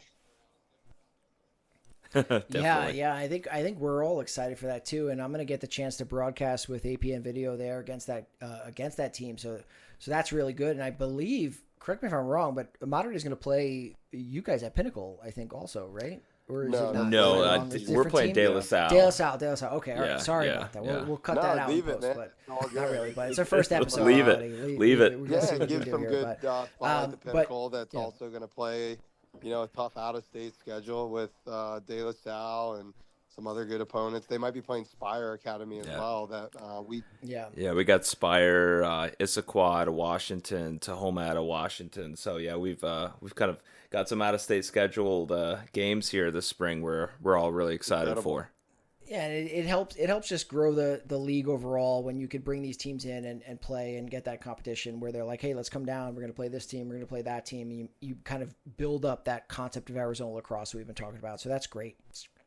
Yeah. I think we're all excited for that too, and I'm going to get the chance to broadcast with APN Video there against that team. So that's really good. And I believe, correct me if I'm wrong, but Mater is going to play you guys at Pinnacle, I think, also, right? Or is it not? No, we're playing De La Salle. De La Salle. Okay, all right. Sorry about that. We'll cut that out. Leave in it, post, man. but not really. But it's our first episode. Leave it. Leave it. Yeah, give some good spot at the Pinnacle. That's also going to play, a tough out-of-state schedule with De La Salle and some other good opponents. They might be playing Spire Academy as well. That we got Spire, Issaquah out of Washington, Tahoma out of Washington. So we've kind of got some out-of-state scheduled games here this spring. We're all really excited for. Yeah, and it helps just grow the league overall when you could bring these teams in and play and get that competition where they're like, hey, let's come down. We're going to play this team. We're going to play that team. And you kind of build up that concept of Arizona lacrosse we've been talking about. So that's great.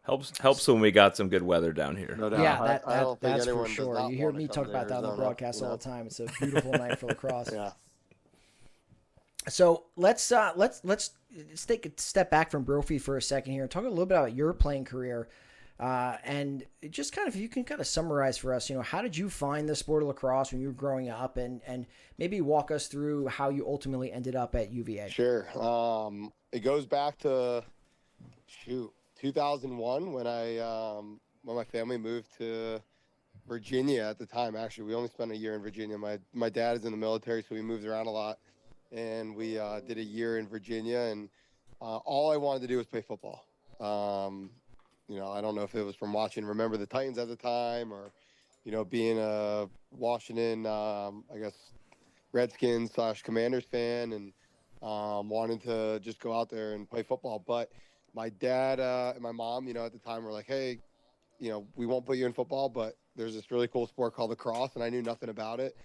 Helps when we got some good weather down here. No doubt. Yeah, that's for sure. You hear me talk about that on the broadcast all the time. It's a beautiful night for lacrosse. Yeah. So let's take a step back from Brophy for a second here and talk a little bit about your playing career. And just kind of, if you can kind of summarize for us, how did you find the sport of lacrosse when you were growing up, and maybe walk us through how you ultimately ended up at UVA? Sure. It goes back to 2001 when my family moved to Virginia at the time. Actually, we only spent a year in Virginia. My dad is in the military, so we moved around a lot, and we did a year in Virginia, and all I wanted to do was play football. I don't know if it was from watching Remember the Titans at the time or, being a Washington, Redskins / Commanders fan and wanting to just go out there and play football. But my dad and my mom, at the time were like, hey, we won't put you in football, but there's this really cool sport called lacrosse, and I knew nothing about it.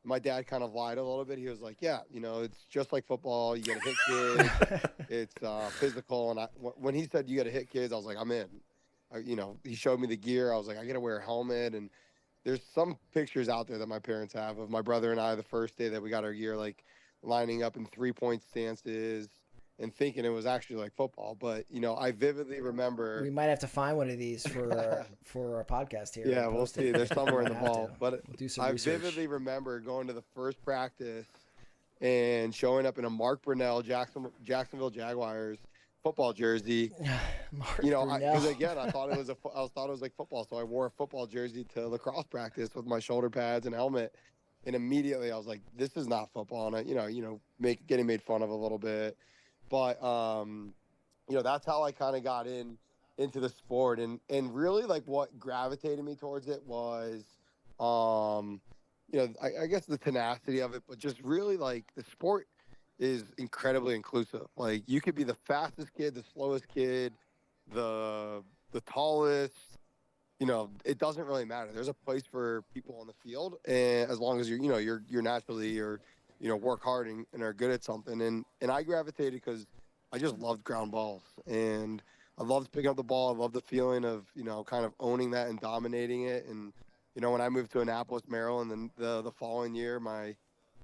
My dad kind of lied a little bit. He was like, yeah, it's just like football. You got to hit kids. It's physical. And when he said you got to hit kids, I was like, I'm in. He showed me the gear. I was like, I got to wear a helmet. And there's some pictures out there that my parents have of my brother and I the first day that we got our gear, like lining up in 3-point stances and thinking it was actually like football. But, I vividly remember. We might have to find one of these for our podcast here. Yeah, we'll see. There's somewhere in the vault. But we'll do some I research. vividly remember going to the first practice and showing up in a Mark Brunell Jacksonville Jaguars football jersey. Mark Because again, I thought it was like football, so I wore a football jersey to lacrosse practice with my shoulder pads and helmet, and immediately I was like, "This is not football," and getting made fun of a little bit, but that's how I kind of got into the sport, and really like what gravitated me towards it was, I guess the tenacity of it, but just really like the sport is incredibly inclusive. Like you could be the fastest kid, the slowest kid, the tallest, it doesn't really matter. There's a place for people on the field, and as long as you're naturally work hard and are good at something. And I gravitated because I just loved ground balls, and I loved picking up the ball. I loved the feeling of kind of owning that and dominating it. And when I moved to Annapolis, Maryland, then the following year, my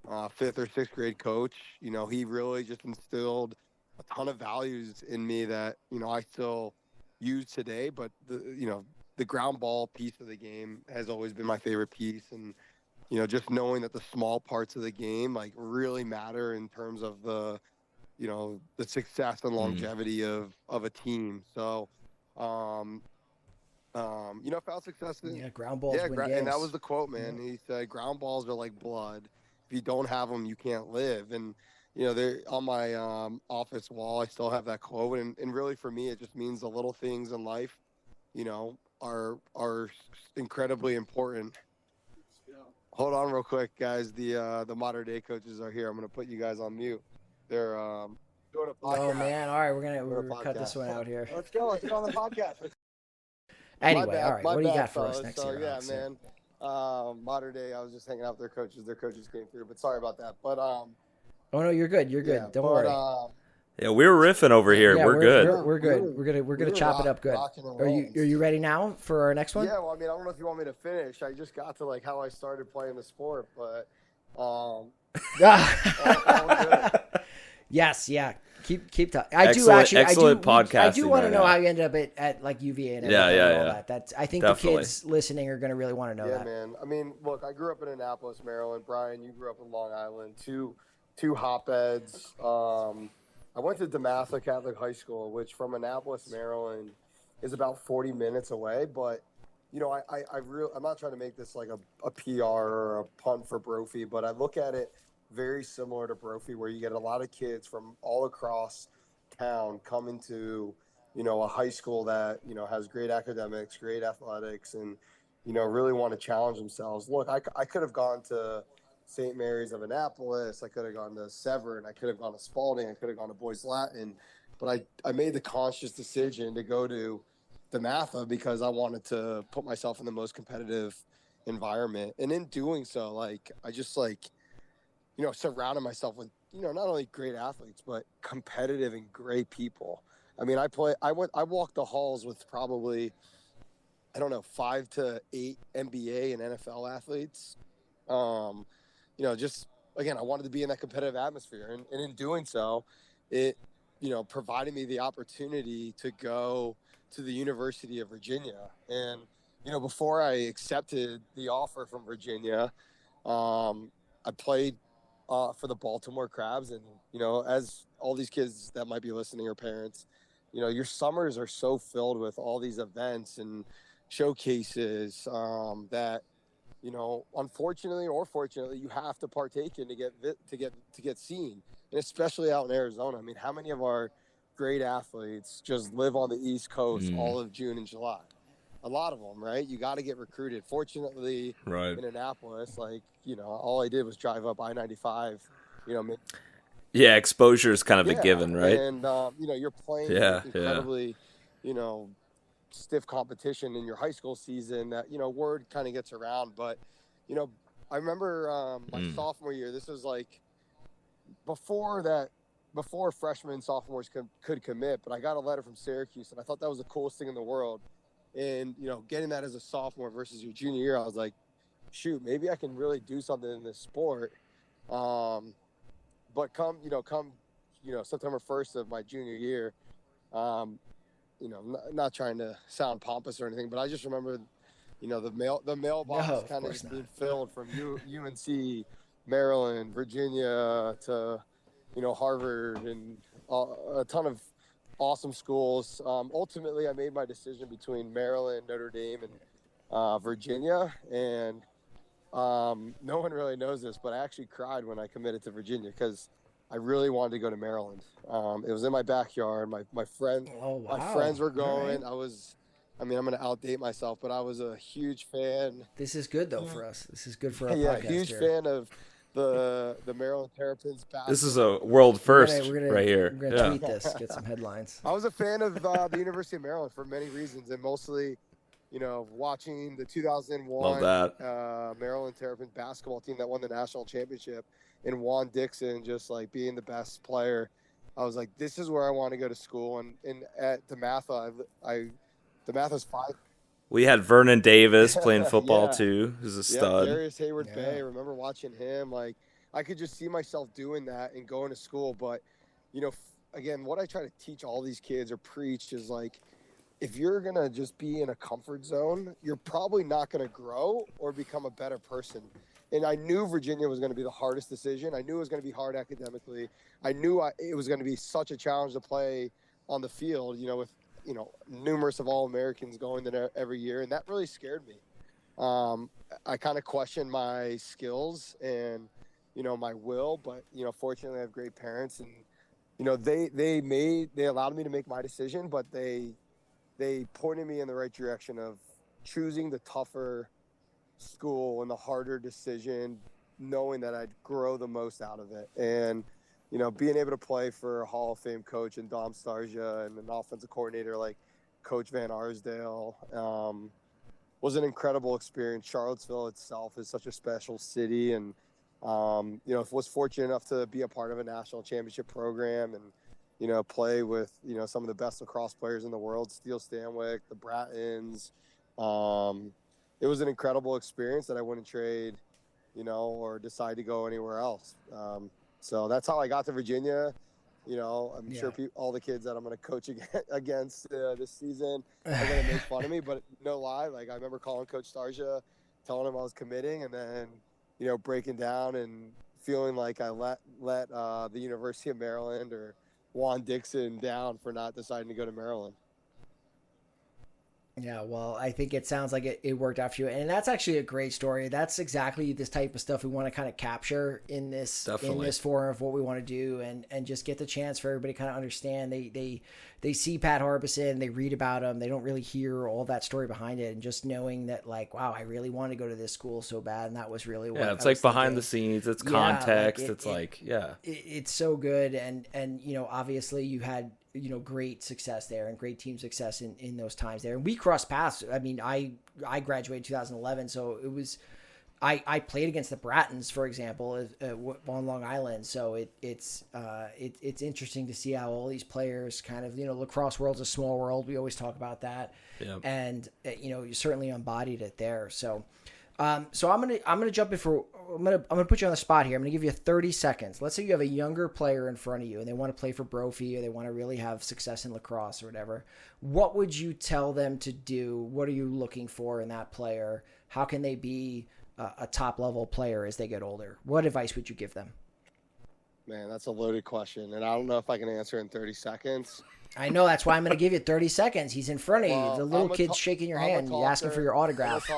5th or 6th grade coach, he really just instilled a ton of values in me that I still use today. But the ground ball piece of the game has always been my favorite piece, and just knowing that the small parts of the game like really matter in terms of the success and longevity of a team. So found success in ground balls win games. and that was the quote, man. He said ground balls are like blood. If you don't have them, you can't live. And they're on my office wall. I still have that quote, and really for me it just means the little things in life are incredibly important. Hold on real quick, guys. The modern day coaches are here. I'm gonna put you guys on mute. They're doing a podcast. Oh man, all right, we're gonna cut this one out here. Let's go on the podcast. Anyway, all right, what do you got for us next year? Yeah, man. Modern day, I was just hanging out with their coaches. Their coaches came through, but sorry about that. But oh no, you're good. You're good. Yeah, Don't worry. Yeah, we were riffing over here. Yeah, we're good. We're good. We're gonna chop it up good. Are you ready now for our next one? Yeah. Well, I mean, I don't know if you want me to finish. I just got to like how I started playing the sport, but all good. Yes. Yeah. Keep talking. Excellent podcasting. I do want to know how you ended up at like UVA and everything and all that. That's I think Definitely. The kids listening are going to really want to know that. Yeah, man. I mean, look, I grew up in Annapolis, Maryland. Brian, you grew up in Long Island. Two hotbeds. I went to DeMatha Catholic High School, which from Annapolis, Maryland, is about 40 minutes away. But I'm not trying to make this like a PR or a punt for Brophy, but I look at it very similar to Brophy, where you get a lot of kids from all across town coming to, a high school that, has great academics, great athletics, and, really want to challenge themselves. Look, I could have gone to St. Mary's of Annapolis. I could have gone to Severn. I could have gone to Spalding. I could have gone to Boys Latin. But I made the conscious decision to go to DeMatha because I wanted to put myself in the most competitive environment. And in doing so, like, I just surrounded myself with, not only great athletes, but competitive and great people. I mean, I walked the halls with probably, 5 to 8 NBA and NFL athletes. Just, again, I wanted to be in that competitive atmosphere. And in doing so, it, provided me the opportunity to go to the University of Virginia. And, before I accepted the offer from Virginia, I played for the Baltimore Crabs. And, as all these kids that might be listening are parents, your summers are so filled with all these events and showcases that, unfortunately or fortunately, you have to partake in to get seen, and especially out in Arizona. I mean, how many of our great athletes just live on the East Coast all of June and July? A lot of them, right? You got to get recruited. Fortunately, in Annapolis, all I did was drive up I-95. Yeah, exposure is kind of a given, right? And you're playing incredibly, stiff competition in your high school season that, word kind of gets around. But, I remember my sophomore year, this was like before freshmen and sophomores could commit, but I got a letter from Syracuse, and I thought that was the coolest thing in the world. And, getting that as a sophomore versus your junior year, I was like, shoot, maybe I can really do something in this sport. But come September 1st of my junior year, not trying to sound pompous or anything, but I just remember, the mailbox kind of being filled from UNC, Maryland, Virginia to, Harvard, and a ton of awesome schools. Ultimately, I made my decision between Maryland, Notre Dame, and Virginia. And no one really knows this, but I actually cried when I committed to Virginia because I really wanted to go to Maryland. It was in my backyard. My friends were going. Right. I'm going to outdate myself, but I was a huge fan. This is good though for us. This is good for our Yeah, podcast huge here. fan of the Maryland Terrapins basketball. This is a world first right here. We're gonna tweet this, get some headlines. I was a fan of the University of Maryland for many reasons, and mostly, watching the 2001 Maryland Terrapins basketball team that won the national championship, and Juan Dixon just like being the best player. I was like, this is where I want to go to school. And at DeMatha, DeMatha's 5. We had Vernon Davis playing football too, who's a stud. Darius Hayward Bay. I remember watching him. Like, I could just see myself doing that and going to school. But, again, what I try to teach all these kids or preach is like, if you're going to just be in a comfort zone, you're probably not going to grow or become a better person. And I knew Virginia was going to be the hardest decision. I knew it was going to be hard academically. I knew it was going to be such a challenge to play on the field, with numerous of All-Americans going there every year, and that really scared me. I kind of questioned my skills and, my will, but, fortunately I have great parents, and, they allowed me to make my decision, but they pointed me in the right direction of choosing the tougher school and the harder decision, knowing that I'd grow the most out of it. And, being able to play for a Hall of Fame coach and Dom Starsia and an offensive coordinator like Coach Van Arsdale was an incredible experience. Charlottesville itself is such a special city, and was fortunate enough to be a part of a national championship program and play with some of the best lacrosse players in the world, Steele Stanwyck, the Brattons. It was an incredible experience that I wouldn't trade, or decide to go anywhere else. So that's how I got to Virginia. I'm sure all the kids that I'm going to coach against this season are going to make fun of me, but no lie. Like, I remember calling Coach Starsia, telling him I was committing, and then, breaking down and feeling like I let the University of Maryland or Juan Dixon down for not deciding to go to Maryland. Yeah, well, I think it sounds like it worked out for you, and that's actually a great story. That's exactly this type of stuff we want to kind of capture in this forum of what we want to do, and just get the chance for everybody to kind of understand. They see Pat Harbeson, they read about him, they don't really hear all that story behind it, and just knowing that, like, wow, I really want to go to this school so bad, and that was really what. Yeah, it's like behind the scenes, it's context, it's so good, and obviously you had great success there and great team success in those times there. And we crossed paths. I mean, I graduated 2011, so it was, I played against the Brattons, for example, on Long Island. So it's interesting to see how all these players kind of, lacrosse world's a small world. We always talk about that. Yep. And you certainly embodied it there. So I'm gonna jump in for. I'm gonna put you on the spot here. I'm gonna give you 30 seconds. Let's say you have a younger player in front of you and they want to play for Brophy, or they want to really have success in lacrosse or whatever. What would you tell them to do? What are you looking for in that player? How can they be a top level player as they get older? What advice would you give them? Man, that's a loaded question, and I don't know if I can answer in 30 seconds. I know, that's why I'm going to give you 30 seconds. He's in front of you. The little kid's shaking your hand. You're asking for your autograph.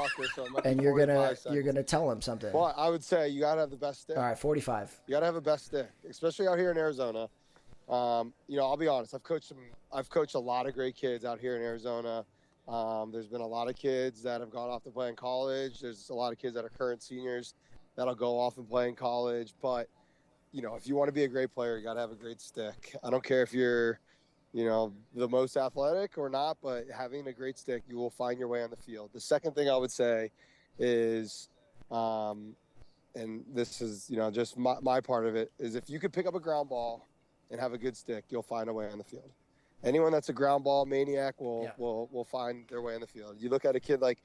And you're gonna tell him something. Well, I would say you got to have the best stick. All right, 45. You got to have the best stick, especially out here in Arizona. I'll be honest. I've coached a lot of great kids out here in Arizona. There's been a lot of kids that have gone off to play in college. There's a lot of kids that are current seniors that'll go off and play in college. But, if you want to be a great player, you got to have a great stick. I don't care if you're the most athletic or not, but having a great stick, you will find your way on the field. The second thing I would say is, and this is, just my part of it, is if you could pick up a ground ball and have a good stick, you'll find a way on the field. Anyone that's a ground ball maniac will find their way on the field. You look at a kid like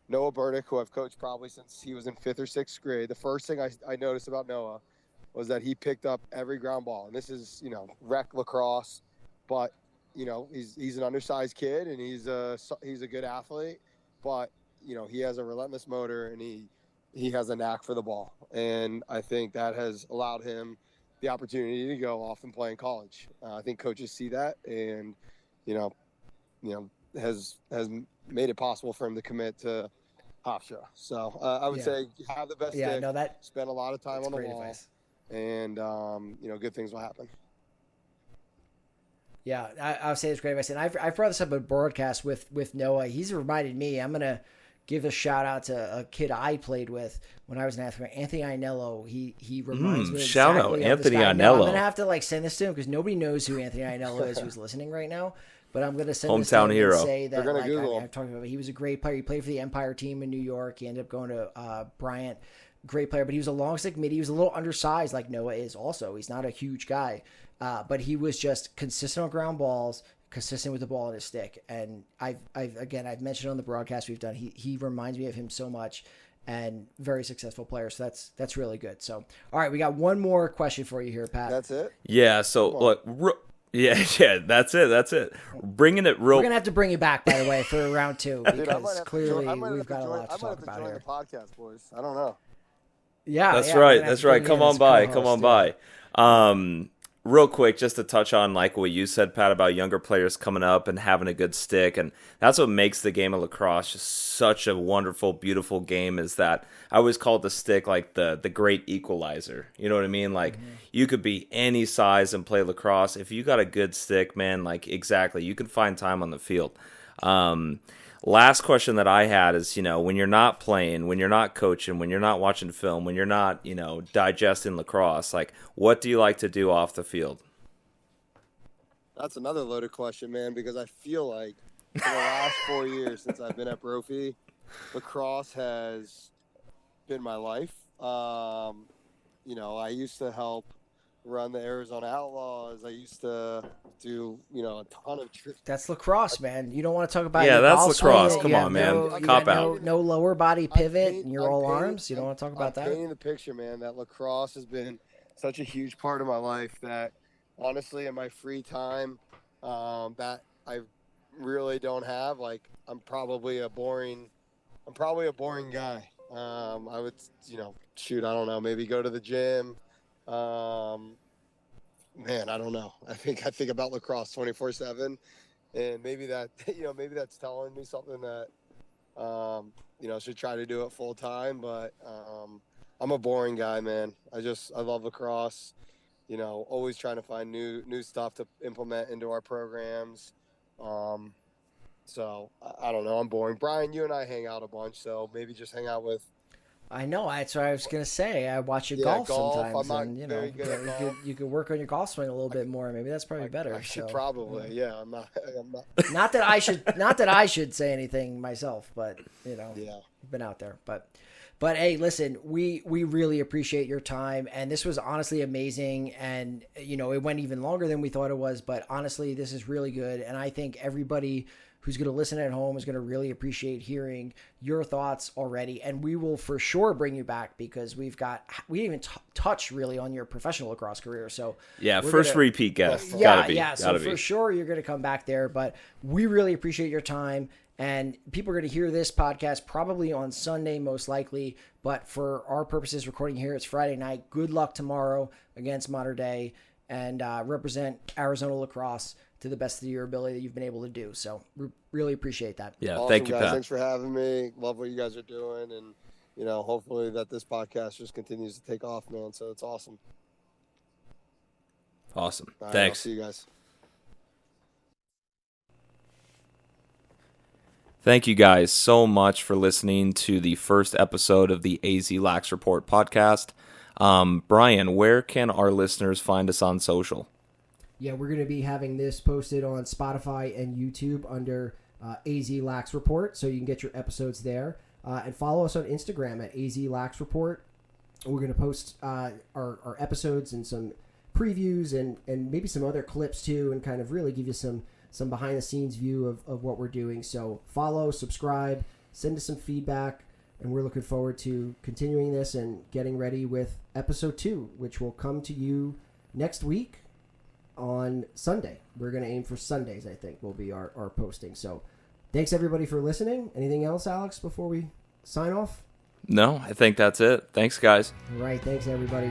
Noah Burdick, who I've coached probably since he was in 5th or 6th grade. The first thing I noticed about Noah was that he picked up every ground ball. And this is, rec lacrosse. But, he's an undersized kid, and he's a good athlete, but, he has a relentless motor, and he has a knack for the ball. And I think that has allowed him to the opportunity to go off and play in college. I think coaches see that, and has made it possible for him to commit to Hofstra. So I would say have the best stick, spend a lot of time on the wall, and good things will happen. Yeah, I'll say it's great advice. And I've brought this up at broadcast with Noah. He's reminded me, I'm going to give a shout out to a kid I played with when I was an athlete, Anthony Ainello. He reminds me shout exactly out of this Anthony guy. Ainello. No, I'm going to have to send this to him because nobody knows who Anthony Ainello is who's listening right now. But I'm going to send this to him hero. And say that I've talked about it. He was a great player. He played for the Empire team in New York. He ended up going to Bryant. Great player, but he was a long stick mid. He was a little undersized like Noah is also. He's not a huge guy. But he was just consistent on ground balls, consistent with the ball in his stick. And I've mentioned on the broadcast we've done, he reminds me of him so much, and very successful player. So that's really good. So, all right, we got one more question for you here, Pat. That's it? Yeah. So look, yeah, that's it. Bringing it real. We're going to have to bring you back, by the way, for round 2, because clearly we've got a lot to talk about here. The podcast, boys. I don't know. Yeah, that's right. Come on by. Real quick, just to touch on like what you said, Pat, about younger players coming up and having a good stick, and that's what makes the game of lacrosse just such a wonderful, beautiful game. Is that I always call the stick like the great equalizer. You know what I mean? Like you could be any size and play lacrosse if you got a good stick, man. Like exactly, you can find time on the field. Last question that I had is, when you're not playing, when you're not coaching, when you're not watching film, when you're not, digesting lacrosse, like what do you like to do off the field? That's another loaded question, man, because I feel like for the last 4 years since I've been at Brophy, lacrosse has been my life. I used to help run the Arizona Outlaws. I used to do, a ton of trips. That's lacrosse, man. You don't want to talk about that's lacrosse. Come on, man. Cop out. No lower body pivot and your all arms. You don't want to talk about that? I'm painting the picture, man, that lacrosse has been such a huge part of my life that, honestly, in my free time, that I really don't have. Like, I'm probably a boring guy. I would, I don't know, maybe go to the gym. Man, I don't know. I think about lacrosse 24/7, and maybe that, maybe that's telling me something that, should try to do it full time. But I'm a boring guy, man. I love lacrosse. Always trying to find new stuff to implement into our programs. So I don't know. I'm boring. Brian, you and I hang out a bunch, so maybe just hang out with. I know. That's what I was going to say. I watch you golf sometimes, and you could work on your golf swing a little bit more. Maybe that's probably better. I should probably. Yeah, I'm not. Not that I should say anything myself, but I've been out there. But hey, listen, we really appreciate your time, and this was honestly amazing. And it went even longer than we thought it was. But honestly, this is really good, and I think everybody who's going to listen at home is going to really appreciate hearing your thoughts already. And we will for sure bring you back because we didn't even touch really on your professional lacrosse career. So first repeat guest. So gotta be. For sure you're going to come back there, but we really appreciate your time. And people are going to hear this podcast probably on Sunday, most likely. But for our purposes, recording here, it's Friday night. Good luck tomorrow against Mater Dei, and represent Arizona lacrosse to the best of your ability that you've been able to do. So really appreciate that. Yeah, awesome, thank you, guys. Pat. Thanks for having me. Love what you guys are doing, and hopefully that this podcast just continues to take off, man. So it's awesome. Awesome. All right, thanks. I'll see you guys. Thank you guys so much for listening to the first episode of the AZ LAX Report podcast. Brian, where can our listeners find us on social? Yeah, we're going to be having this posted on Spotify and YouTube under AZ LAX Report, so you can get your episodes there. And follow us on Instagram at AZ LAX Report. We're going to post our episodes and some previews and maybe some other clips too, and kind of really give you some behind-the-scenes view of what we're doing. So follow, subscribe, send us some feedback, and we're looking forward to continuing this and getting ready with episode 2, which will come to you next week on Sunday. We're going to aim for Sundays, I think, will be our posting. So thanks, everybody, for listening. Anything else, Alex, before we sign off? No, I think that's it. Thanks, guys. All right. Thanks, everybody.